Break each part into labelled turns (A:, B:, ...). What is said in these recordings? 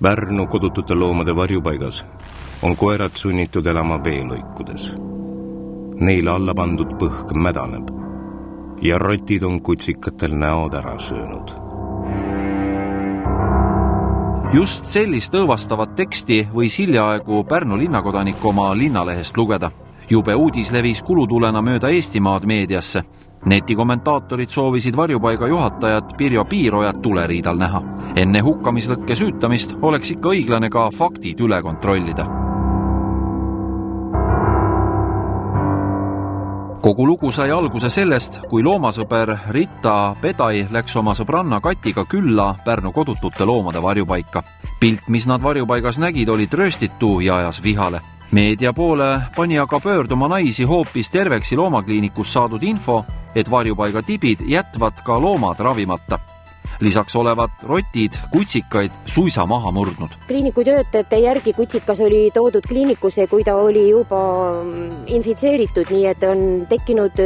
A: Pärnu kodutute loomade varjupaigas on koerad sunnitud elama veelõikudes. Neile alla pandud põhk mädaneb ja rotid on kutsikatel näod ära söönud.
B: Just sellist õõvastavat teksti võis hiljaaegu Pärnu linnakodanik oma linnalehest lugeda. Jube uudis levis kulutulena mööda Eestimaad meediasse. Netikommentaatorid soovisid varjupaiga juhatajat Pirjo Piirojat tuleriidal näha. Enne hukkamislõkke süütamist oleks ikka õiglane ka faktid üle kontrollida. Kogu lugu sai alguse sellest, kui loomasõber Rita Pedai läks oma sõbranna Katiga külla Pärnu kodutute loomade varjupaika. Pilt, mis nad varjupaigas nägid, oli trööstitu ja ajas vihale. Meedia poole pani aga pöörduma naisi hoopis Terveksi loomakliinikus saadud info, et varjupaiga tibid jätvad ka loomad ravimata. Lisaks olevat rotid kutsikaid suisa maha murdnud.
C: Kliiniku töötajate järgi kutsikas oli toodud kliinikusse, kui ta oli juba infitseeritud, nii et on tekkinud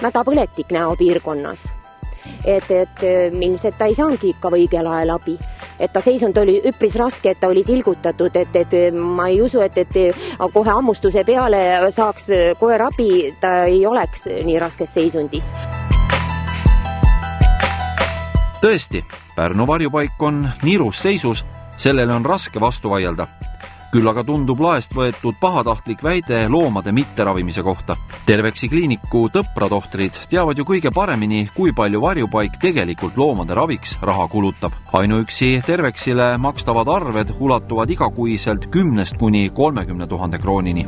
C: mädapõletik näopiirkonnas. Et ilmselt ta ei saanudki ikka õigel ajal abi. Et ta seisund oli üpris raske, et ta oli tilgutatud, et ma ei usu, et kohe ammustuse peale saaks koer abi, ta ei oleks nii raskes seisundis.
B: Tõesti, Pärnu varjupaik on niirus seisus, sellele on raske vastu vaielda. Küll aga tundub laest võetud pahatahtlik väide loomade mitteravimise kohta. Terveksi kliiniku tõpratohtrid teavad ju kõige paremini, kui palju varjupaik tegelikult loomade raviks raha kulutab. Ainuüksi Terveksile makstavad arved ulatuvad igakuiselt 10 kuni 30 000 kroonini.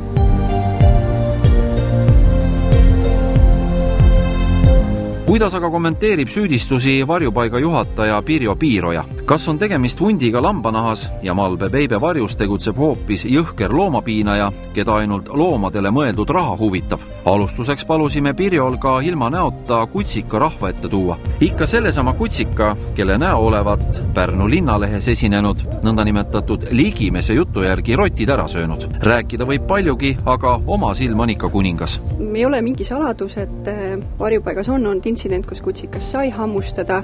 B: Kuidas aga kommenteerib süüdistusi varjupaiga juhataja Pirjo Piiroja? Kas on tegemist hundiga lambanahas ja Malbe Beibe varjus tegutseb hoopis jõhker loomapiinaja, keda ainult loomadele mõeldud raha huvitab? Alustuseks palusime Pirjol ka ilma näota kutsika rahva ette tuua. Ikka sellesama kutsika, kelle näo olevat Pärnu linnalehes esinenud nõndanimetatud ligimese jutu järgi rotid ära söönud. Rääkida võib paljugi, aga oma silm on ikka kuningas.
D: Ei ole mingi saladus, et varjupaigas on intsident, kus kutsikas sai hammustada.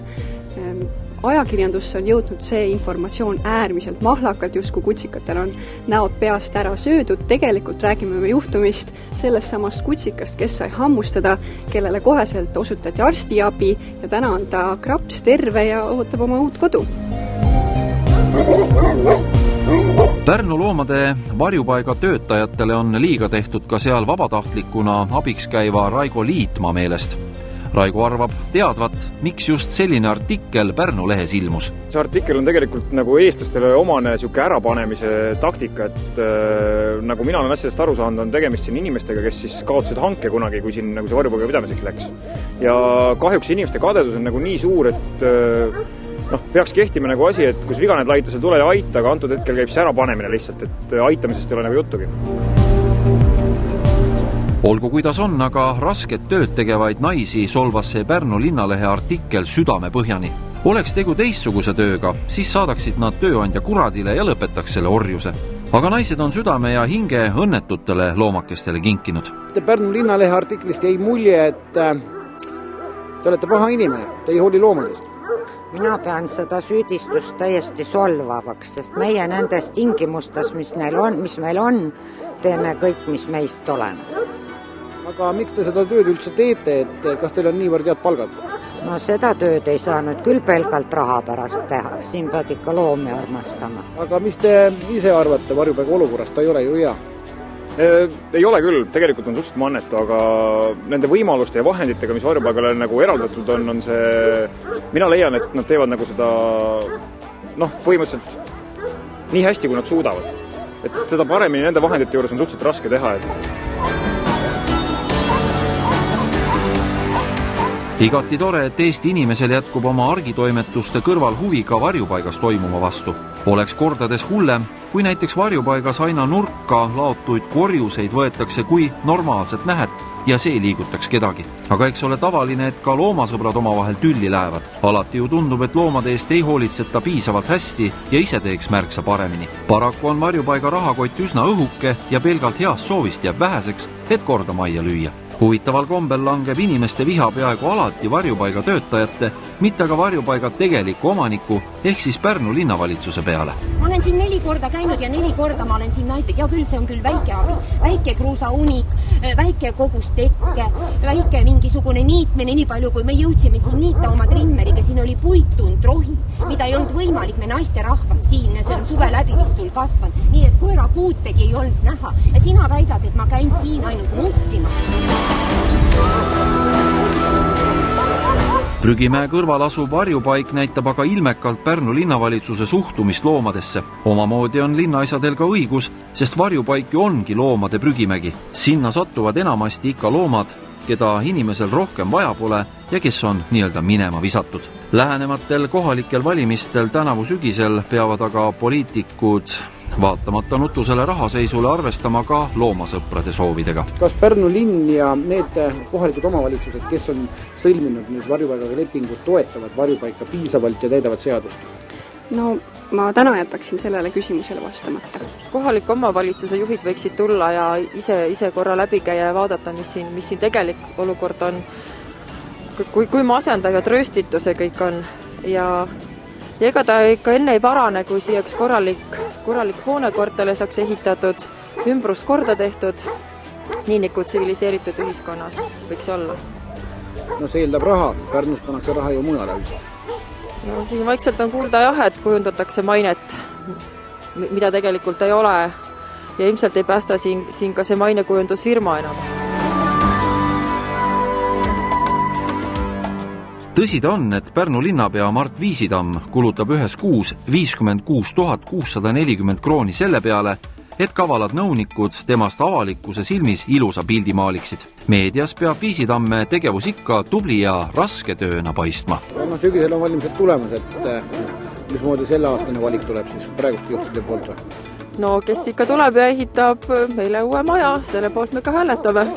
D: Ajakirjandusse on jõudnud see informatsioon äärmiselt mahlakalt, justkui kutsikatel on näod peast ära söödud. Tegelikult räägime me juhtumist sellest samast kutsikast, kes sai hammustada, kellele koheselt osutati arstiabi ja täna on ta kraps terve ja ootab oma uut kodu.
B: Pärnu loomade varjupaiga töötajatele on liiga tehtud ka seal vabatahtlikuna abiks käiva Raigo Liitmaa meelest. Raigo arvab teadvat, miks just selline artikkel Pärnu lehes ilmus.
E: See artikkel on tegelikult nagu eestlastele omane siuke ärapanemise taktika, et nagu mina olen asjadest aru saanud, on tegemist siin inimestega, kes siis kaotasid hanke kunagi, kui siin nagu see varjupaiga pidamiseks läks. Ja kahjuks inimeste kadedus on nagu nii suur, et peaks kehtima nagu asi, et kus viganed laitusel tule ja aita, aga antud hetkel käib see ärapanemine lihtsalt, et aitamisest ei ole nagu juttugi.
B: Olgu kuidas on, aga rasket tööd tegevaid naisi solvas see Pärnu linnalehe artikkel südame põhjani. Oleks tegu teistsuguse tööga, siis saadaksid nad tööandja kuradile ja lõpetaks selle orjuse. Aga naised on südame ja hinge õnnetutele loomakestele kinkinud.
F: Pärnu linnalehe artiklist jäi mulje, et te olete paha inimene, te ei hooli loomadest.
G: Mina pean seda süüdistust täiesti solvavaks, sest meie nendes tingimustes, mis meil on, teeme kõik, mis meist oleneb.
F: Aga miks te seda tööd üldse teete, et kas teil on niivõrd head palgad?
G: No seda tööd ei saanud küll pelgalt raha pärast teha, siin pead ikka loomi armastama.
F: Aga mis te ise arvate varjupaiga olukorrast, ta ei ole ju hea?
E: Ei ole küll, tegelikult on suhteliselt mannetu, aga nende võimaluste ja vahenditega, mis varjupaigale nagu eraldatud on see, mina leian, et nad teevad nagu seda põhimõtteliselt nii hästi, kui nad suudavad. Et seda paremini nende vahendite juures on suhteliselt raske teha,
B: Igati tore, et Eesti inimesel jätkub oma argitoimetuste kõrval huvi ka varjupaigas toimuma vastu. Oleks kordades hullem, kui näiteks varjupaigas aina nurka laotuid korjuseid võetakse kui normaalset nähet ja see liigutaks kedagi. Aga eks ole tavaline, et ka loomasõbrad omavahel tülli lähevad. Alati ju tundub, et loomade eest ei hoolitseta piisavalt hästi ja ise teeks märksa paremini. Paraku on varjupaiga rahakott üsna õhuke ja pelgalt heast soovist jääb väheseks, et korda majja lüüa. Huvitaval kombel langeb inimeste viha peaaegu alati varjupaiga töötajate mitte aga varjupaiga tegeliku omaniku ehk siis Pärnu linnavalitsuse peale.
C: Ma olen siin 4 korda käinud ja 4 korda ma olen siin näinud, ja küll see on küll väike abi, väike kruusaunik, väike kogus tekke, väike mingisugune niitmine, nii palju kui me jõudsime siin niita oma trimmeriga, siin oli puitund rohi, mida ei olnud võimalik, me naiste rahvad siin, see on suve läbi, mis sul kasvanud, nii et koera kuutegi ei olnud näha ja sina väidad, et ma käin siin ainult nuhkima.
B: Prügimäe kõrval asuv varjupaik näitab aga ilmekalt Pärnu linnavalitsuse suhtumist loomadesse. Omamoodi on linnaisadel ka õigus, sest varjupaik ju ongi loomade prügimägi. Sinna sattuvad enamasti ikka loomad, keda inimesel rohkem vaja pole ja kes on nii-öelda minema visatud. Lähenematel kohalikel valimistel tänavu sügisel peavad aga poliitikud vaatamata nutusele rahaseisule arvestama ka loomasõprade soovidega.
F: Kas Pärnu linn ja need kohalikud omavalitsused, kes on sõlminud nüüd varjupaigaga lepingut, toetavad varjupaika piisavalt ja täidavad seadust?
D: No ma täna jätaksin sellele küsimusele vastamata.
H: Kohaliku omavalitsuse juhid võiksid tulla ja ise korra läbi käia ja vaadata, mis siin tegelik olukord on. Kui masenda ja trööstituse kõik on ja ega ta ikka enne ei parane, kui siiaks korralik hoonekortele saaks ehitatud, ümbrus korda tehtud, nii nagu tsiviliseeritud ühiskonnas võiks olla.
F: No see eeldab raha, Pärnus pannakse raha ju mujale vist.
H: No siin vaikselt on kuulda jah, et kujundatakse mainet, mida tegelikult ei ole ja ilmselt ei päästa siin ka see mainekujundusfirma enam.
B: Tõsi ta on, et Pärnu linnapea Mart Viisitamm kulutab ühes kuus 56 640 krooni selle peale, et kavalad nõunikud temast avalikkuse silmis ilusa pildi maaliksid. Meedias peab Viisitamme tegevus ikka tubli ja raske tööna paistma.
F: No sügisel on valimised tulemas, et mismoodi selle aastane valik tuleb siis praegust juhtide poolt?
H: No kes ikka tuleb ja ehitab meile uue maja, selle poolt me ka hääletame.